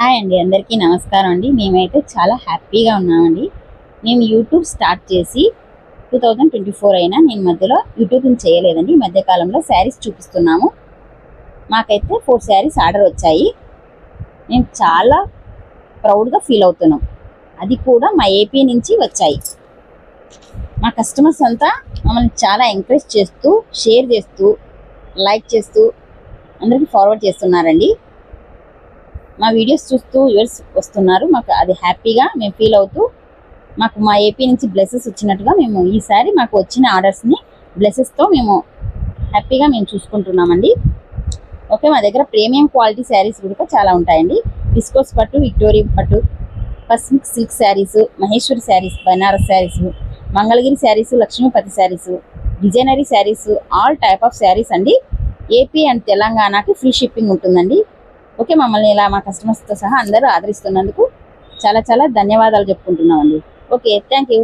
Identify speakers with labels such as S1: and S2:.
S1: Hi అండి, అందరికీ నమస్కారం అండి. మేమైతే చాలా హ్యాపీగా ఉన్నామండి. మేము యూట్యూబ్ స్టార్ట్ చేసి 2024 అయినా నేను మధ్యలో యూట్యూబ్ని చేయలేదండి. ఈ మధ్యకాలంలో శారీస్ చూపిస్తున్నాము. మాకైతే 4 శారీస్ ఆర్డర్ వచ్చాయి. మేము చాలా ప్రౌడ్గా ఫీల్ అవుతున్నాం. అది కూడా మా ఏపీ నుంచి వచ్చాయి. మా కస్టమర్స్ అంతా మమ్మల్ని చాలా ఎంకరేజ్ చేస్తూ, షేర్ చేస్తూ, లైక్ చేస్తూ అందరికీ ఫార్వర్డ్ చేస్తున్నారండి. మా వీడియోస్ చూస్తూ వ్యూవర్స్ వస్తున్నారు. మాకు అది హ్యాపీగా మేము ఫీల్ అవుతూ, మాకు మా ఏపీ నుంచి బ్లెస్సెస్ వచ్చినట్టుగా మేము ఈసారి మాకు వచ్చిన ఆర్డర్స్ని బ్లెస్సెస్తో మేము హ్యాపీగా మేము చూసుకుంటున్నామండి. ఓకే, మా దగ్గర ప్రీమియం క్వాలిటీ శారీస్ కూడా చాలా ఉంటాయండి. విస్కోస్ పట్టు, విక్టోరియా పట్టు, Pacific silk saris, Maheshwari saris, Banaras saris, Mangalagiri saris, Lakshmipati saris, designer saris, all type of saris అండి. ఏపీ అండ్ తెలంగాణకి ఫ్రీ షిప్పింగ్ ఉంటుందండి. ఓకే, మమ్మల్ని ఇలా మా కస్టమర్స్తో సహా అందరూ ఆదరిస్తున్నందుకు చాలా చాలా ధన్యవాదాలు చెప్పుకుంటున్నామండి. Okay, thank you.